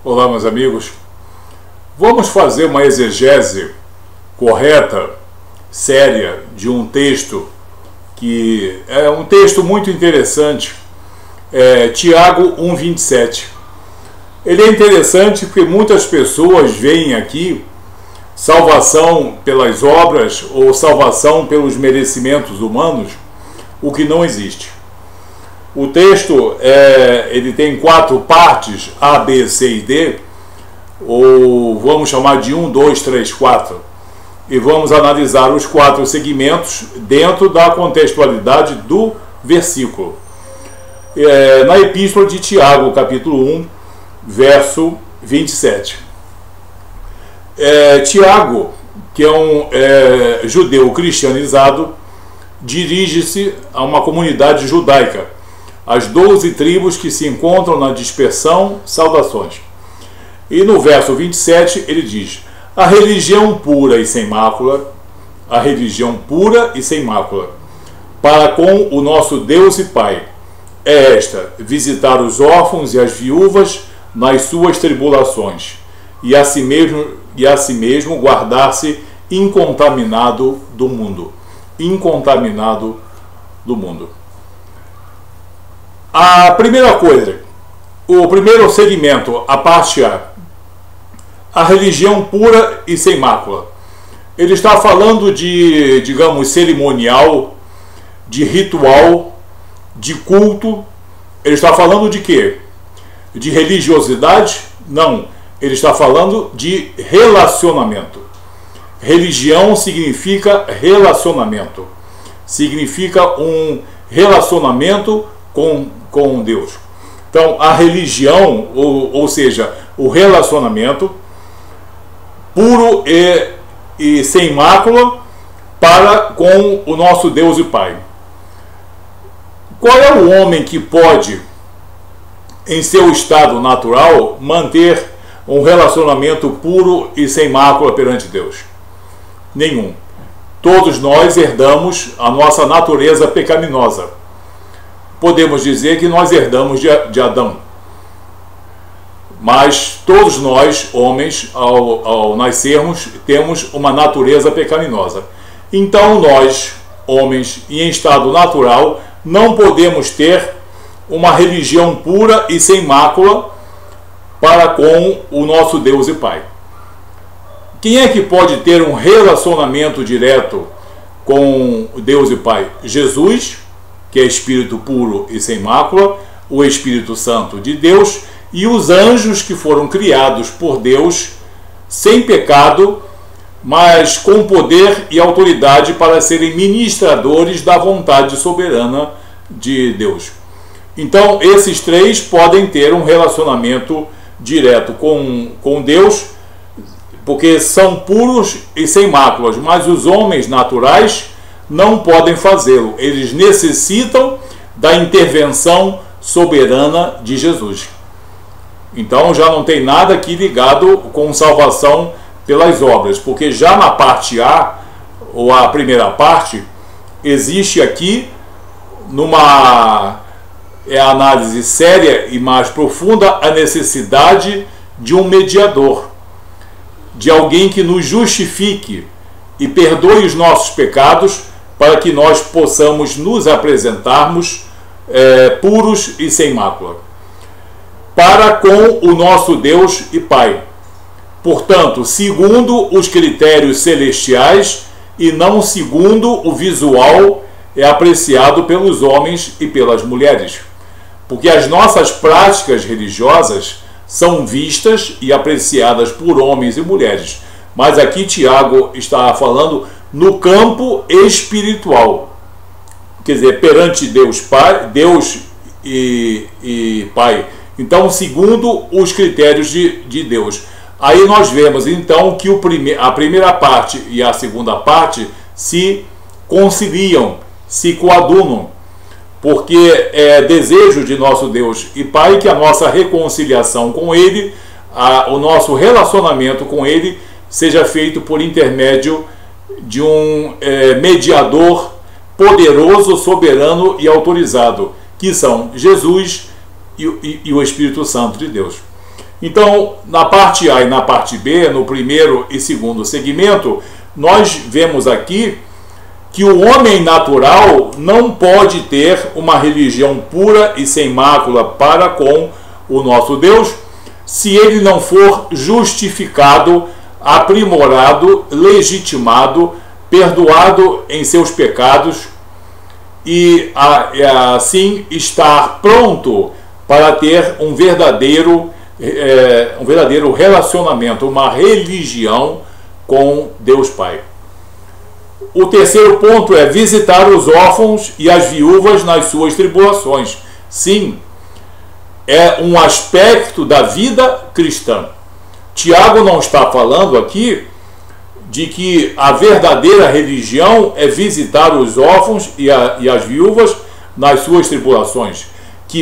Olá, meus amigos. Vamos fazer uma exegese correta, séria, de um texto que é um texto muito interessante, Tiago 1,27. Ele é interessante porque muitas pessoas veem aqui salvação pelas obras ou salvação pelos merecimentos humanos, o que não existe. O texto ele tem 4 partes, A, B, C e D, ou vamos chamar de 1, 2, 3, 4, e vamos analisar os 4 segmentos dentro da contextualidade do versículo. Na Epístola de Tiago, capítulo 1, verso 27. Tiago, que é um judeu cristianizado, dirige-se a uma comunidade judaica, as 12 tribos que se encontram na dispersão, saudações. E no verso 27 ele diz: a religião pura e sem mácula, a religião pura e sem mácula, para com o nosso Deus e Pai, é esta: visitar os órfãos e as viúvas nas suas tribulações, e a si mesmo guardar-se incontaminado do mundo. Incontaminado do mundo. A primeira coisa, o primeiro segmento, a parte a religião pura e sem mácula. Ele está falando de, digamos, cerimonial, de ritual, de culto. Ele está falando de quê? De religiosidade? Não. Ele está falando de relacionamento. Religião significa relacionamento. Significa um relacionamento com Deus. Então, a religião, ou seja, o relacionamento puro e sem mácula para com o nosso Deus e Pai. Qual é o homem que pode, em seu estado natural, manter um relacionamento puro e sem mácula perante Deus? Nenhum. Todos nós herdamos a nossa natureza pecaminosa. Podemos dizer que nós herdamos de Adão. Mas todos nós, homens, ao nascermos, temos uma natureza pecaminosa. Então nós, homens, em estado natural, não podemos ter uma religião pura e sem mácula para com o nosso Deus e Pai. Quem é que pode ter um relacionamento direto com Deus e Pai? Jesus, que é Espírito puro e sem mácula, o Espírito Santo de Deus, e os anjos que foram criados por Deus sem pecado, mas com poder e autoridade para serem ministradores da vontade soberana de Deus. Então, esses 3 podem ter um relacionamento direto com Deus, porque são puros e sem máculas, mas os homens naturais não podem fazê-lo. Eles necessitam da intervenção soberana de Jesus. Então já não tem nada aqui ligado com salvação pelas obras, porque já na parte A, ou a primeira parte, existe aqui, numa análise séria e mais profunda, a necessidade de um mediador, de alguém que nos justifique e perdoe os nossos pecados, para que nós possamos nos apresentarmos puros e sem mácula para com o nosso Deus e Pai. Portanto, segundo os critérios celestiais e não segundo o visual apreciado pelos homens e pelas mulheres. Porque as nossas práticas religiosas são vistas e apreciadas por homens e mulheres. Mas aqui Tiago está falando no campo espiritual. Quer dizer, perante Deus Pai, Deus e Pai. Então, segundo os critérios de Deus. Aí nós vemos então que a primeira parte e a segunda parte se conciliam, se coadunam, porque é desejo de nosso Deus e Pai que a nossa reconciliação com Ele, o nosso relacionamento com Ele, seja feito por intermédio de um mediador poderoso, soberano e autorizado, que são Jesus e o Espírito Santo de Deus. Então, na parte A e na parte B, no primeiro e segundo segmento, nós vemos aqui que o homem natural não pode ter uma religião pura e sem mácula para com o nosso Deus, se ele não for justificado, aprimorado, legitimado, perdoado em seus pecados e assim estar pronto para ter um verdadeiro relacionamento, uma religião com Deus Pai. O terceiro ponto é visitar os órfãos e as viúvas nas suas tribulações. Sim, é um aspecto da vida cristã. Tiago não está falando aqui de que a verdadeira religião é visitar os órfãos e as viúvas nas suas tribulações,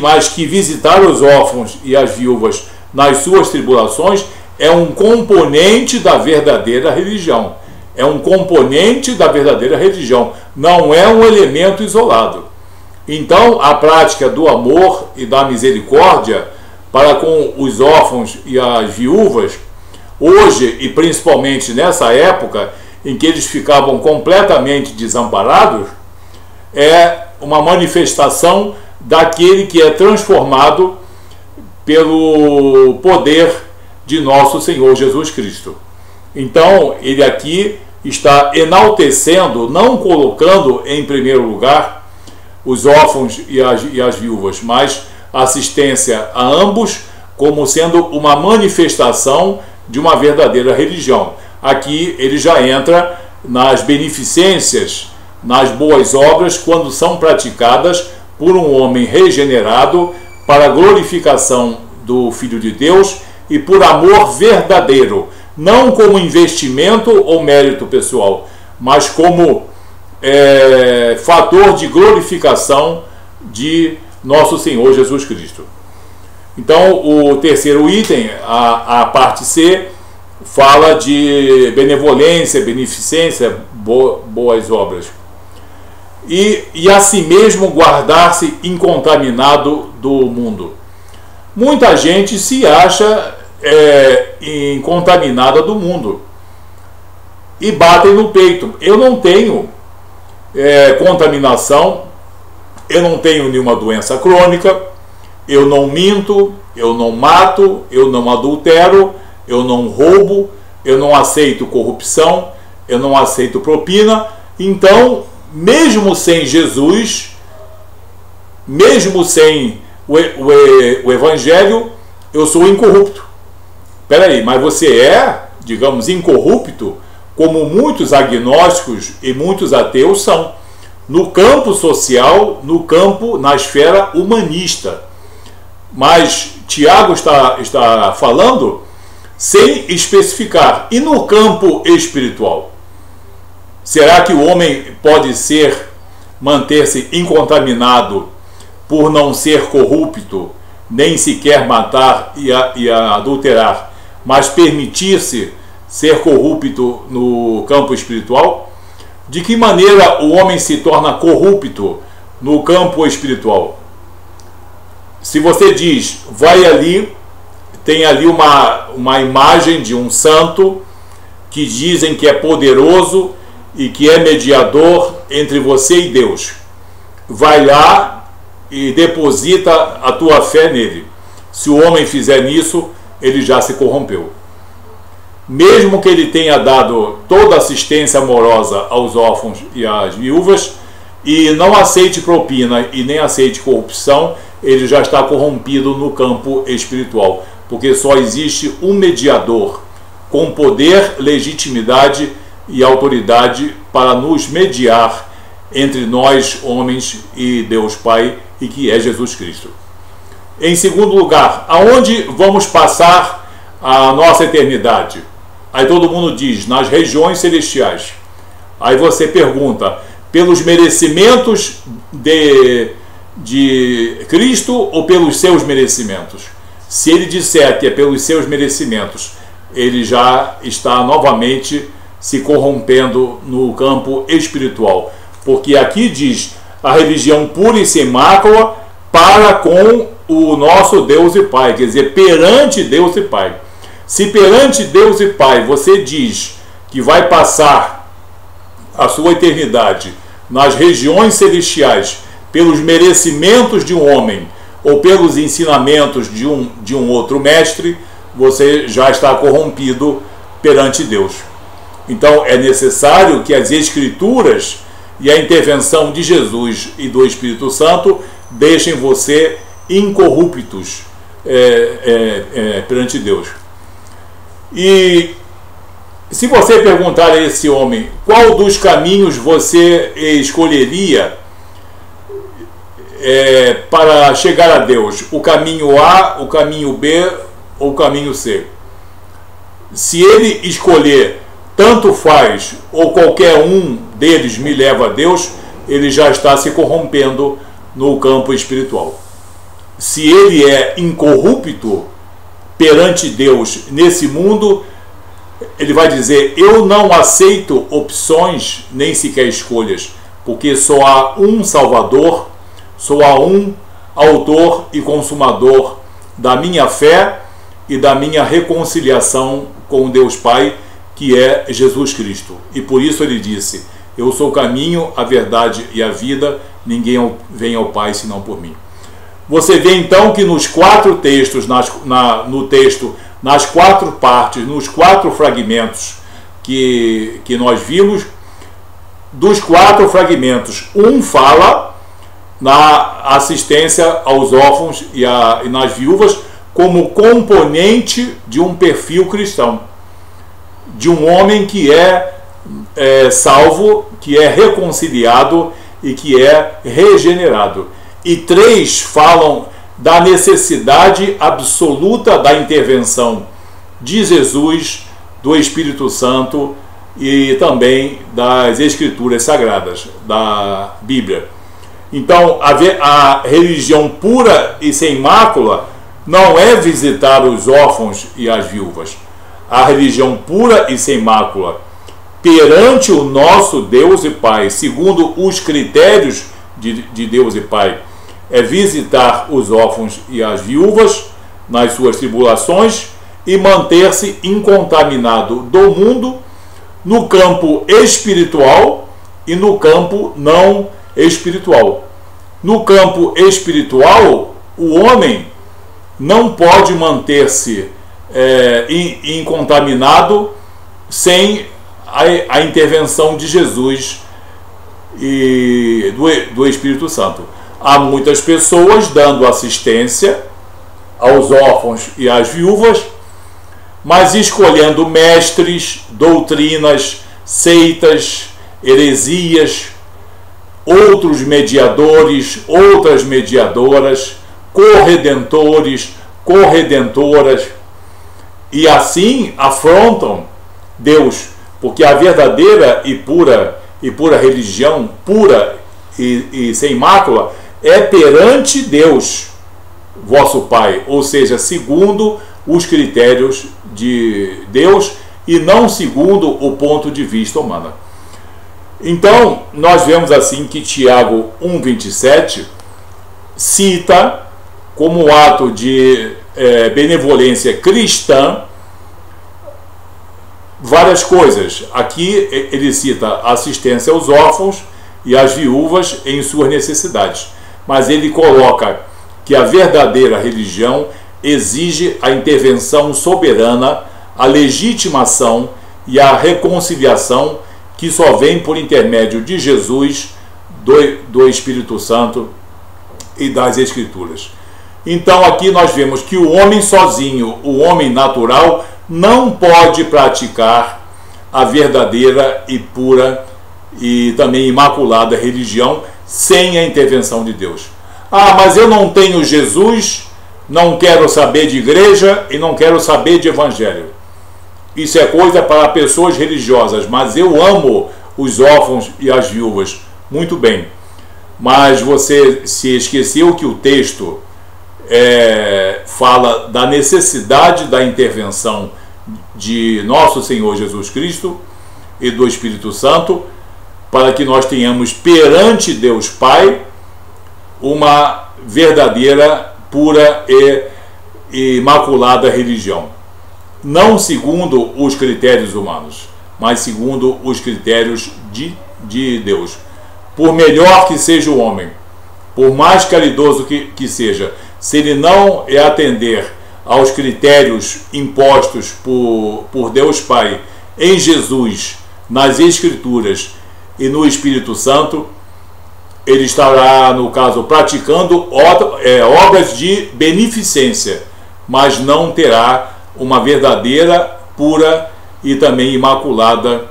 mas que visitar os órfãos e as viúvas nas suas tribulações é um componente da verdadeira religião. É um componente da verdadeira religião, não é um elemento isolado. Então, a prática do amor e da misericórdia para com os órfãos e as viúvas, hoje e principalmente nessa época em que eles ficavam completamente desamparados, é uma manifestação daquele que é transformado pelo poder de nosso Senhor Jesus Cristo. Então, ele aqui está enaltecendo, não colocando em primeiro lugar os órfãos e as viúvas, mas assistência a ambos como sendo uma manifestação de uma verdadeira religião. Aqui ele já entra nas beneficências, nas boas obras, quando são praticadas por um homem regenerado para a glorificação do Filho de Deus e por amor verdadeiro, não como investimento ou mérito pessoal, mas como fator de glorificação de nosso Senhor Jesus Cristo. Então, o terceiro item, a parte C, fala de benevolência, beneficência, boas obras. E a si mesmo guardar-se incontaminado do mundo. Muita gente se acha incontaminada do mundo e batem no peito. Eu não tenho contaminação, eu não tenho nenhuma doença crônica, eu não minto, eu não mato, eu não adultero, eu não roubo, eu não aceito corrupção, eu não aceito propina. Então, mesmo sem Jesus, mesmo sem o Evangelho, eu sou incorrupto. Espera aí, mas você é, digamos, incorrupto, como muitos agnósticos e muitos ateus são, no campo social, na esfera humanista. Mas Tiago está falando sem especificar. E no campo espiritual? Será que o homem pode manter-se incontaminado por não ser corrupto, nem sequer matar e adulterar, mas permitir-se ser corrupto no campo espiritual? De que maneira o homem se torna corrupto no campo espiritual? Se você diz, vai ali, tem ali uma imagem de um santo que dizem que é poderoso e que é mediador entre você e Deus. Vai lá e deposita a tua fé nele. Se o homem fizer nisso, ele já se corrompeu. Mesmo que ele tenha dado toda a assistência amorosa aos órfãos e às viúvas e não aceite propina e nem aceite corrupção, ele já está corrompido no campo espiritual, porque só existe um mediador com poder, legitimidade e autoridade para nos mediar entre nós, homens, e Deus Pai, e que é Jesus Cristo. Em segundo lugar, aonde vamos passar a nossa eternidade? Aí todo mundo diz, nas regiões celestiais. Aí você pergunta, pelos merecimentos de Cristo ou pelos seus merecimentos? Se ele disser que é pelos seus merecimentos, ele já está novamente se corrompendo no campo espiritual. Porque aqui diz a religião pura e sem mácula para com o nosso Deus e Pai, quer dizer, perante Deus e Pai. Se perante Deus e Pai você diz que vai passar a sua eternidade nas regiões celestiais pelos merecimentos de um homem ou pelos ensinamentos de um outro mestre, você já está corrompido perante Deus. Então é necessário que as Escrituras e a intervenção de Jesus e do Espírito Santo deixem você incorruptos perante Deus. E se você perguntar a esse homem qual dos caminhos você escolheria para chegar a Deus, o caminho A, o caminho B ou o caminho C, se ele escolher tanto faz ou qualquer um deles me leva a Deus, ele já está se corrompendo no campo espiritual. Se ele é incorrupto perante Deus nesse mundo, ele vai dizer: eu não aceito opções nem sequer escolhas, porque só há um Salvador, só há um autor e consumador da minha fé e da minha reconciliação com Deus Pai, que é Jesus Cristo. E por isso ele disse: eu sou o caminho, a verdade e a vida, ninguém vem ao Pai senão por mim. Você vê então que nos 4 textos, no texto, nas 4 partes, nos 4 fragmentos que nós vimos, dos 4 fragmentos, um fala na assistência aos órfãos e nas viúvas como componente de um perfil cristão, de um homem que é salvo, que é reconciliado e que é regenerado. E 3 falam da necessidade absoluta da intervenção de Jesus, do Espírito Santo e também das Escrituras Sagradas, da Bíblia. Então, a religião pura e sem mácula não é visitar os órfãos e as viúvas. A religião pura e sem mácula perante o nosso Deus e Pai, segundo os critérios de Deus e Pai, é visitar os órfãos e as viúvas nas suas tribulações e manter-se incontaminado do mundo no campo espiritual e no campo não espiritual. No campo espiritual, o homem não pode manter-se incontaminado sem a intervenção de Jesus e do Espírito Santo. Há muitas pessoas dando assistência aos órfãos e às viúvas, mas escolhendo mestres, doutrinas, seitas, heresias, outros mediadores, outras mediadoras, corredentores, corredentoras, e assim afrontam Deus, porque a verdadeira e pura religião, pura e sem mácula, é perante Deus, vosso Pai, ou seja, segundo os critérios de Deus e não segundo o ponto de vista humano. Então, nós vemos assim que Tiago 1,27 cita como ato de benevolência cristã várias coisas. Aqui ele cita assistência aos órfãos e às viúvas em suas necessidades, mas ele coloca que a verdadeira religião exige a intervenção soberana, a legitimação e a reconciliação que só vem por intermédio de Jesus, do Espírito Santo e das Escrituras. Então aqui nós vemos que o homem sozinho, o homem natural, não pode praticar a verdadeira e pura e também imaculada religião sem a intervenção de Deus. Ah, mas eu não tenho Jesus, não quero saber de igreja e não quero saber de evangelho. Isso é coisa para pessoas religiosas, mas eu amo os órfãos e as viúvas. Muito bem. Mas você se esqueceu que o texto fala da necessidade da intervenção de nosso Senhor Jesus Cristo e do Espírito Santo para que nós tenhamos perante Deus Pai uma verdadeira pura e imaculada religião. Não segundo os critérios humanos, mas segundo os critérios de Deus. Por melhor que seja o homem, por mais caridoso que seja, se ele não atender aos critérios impostos por Deus Pai, em Jesus, nas Escrituras e no Espírito Santo, ele estará, no caso, praticando obras de beneficência, mas não terá uma verdadeira, pura e também imaculada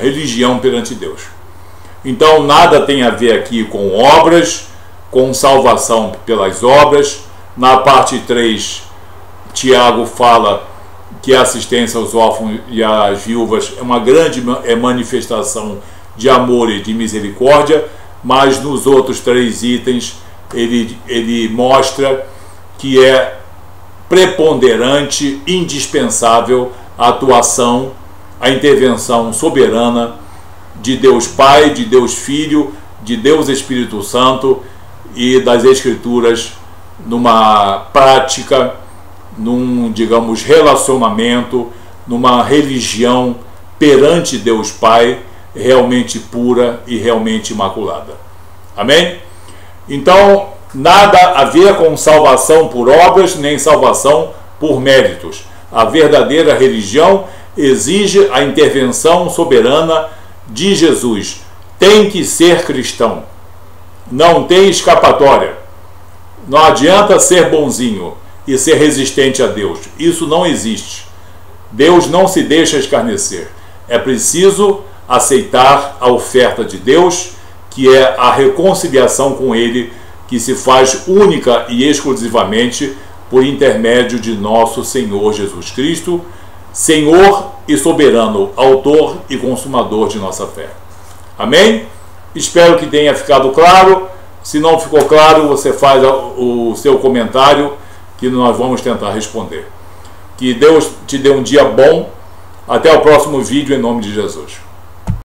religião perante Deus. Então nada tem a ver aqui com obras, com salvação pelas obras. Na parte 3, Tiago fala que a assistência aos órfãos e às viúvas é uma grande manifestação de amor e de misericórdia, mas nos outros 3 itens ele mostra que é preponderante, indispensável a atuação, a intervenção soberana de Deus Pai, de Deus Filho, de Deus Espírito Santo e das Escrituras numa prática, num, digamos, relacionamento, numa religião perante Deus Pai, realmente pura e realmente imaculada. Amém? Então, nada a ver com salvação por obras, nem salvação por méritos. A verdadeira religião exige a intervenção soberana de Jesus. Tem que ser cristão. Não tem escapatória. Não adianta ser bonzinho e ser resistente a Deus. Isso não existe. Deus não se deixa escarnecer. É preciso aceitar a oferta de Deus, que é a reconciliação com Ele, que se faz única e exclusivamente por intermédio de nosso Senhor Jesus Cristo, Senhor e soberano, autor e consumador de nossa fé. Amém? Espero que tenha ficado claro. Se não ficou claro, você faz o seu comentário, que nós vamos tentar responder. Que Deus te dê um dia bom. Até o próximo vídeo, em nome de Jesus.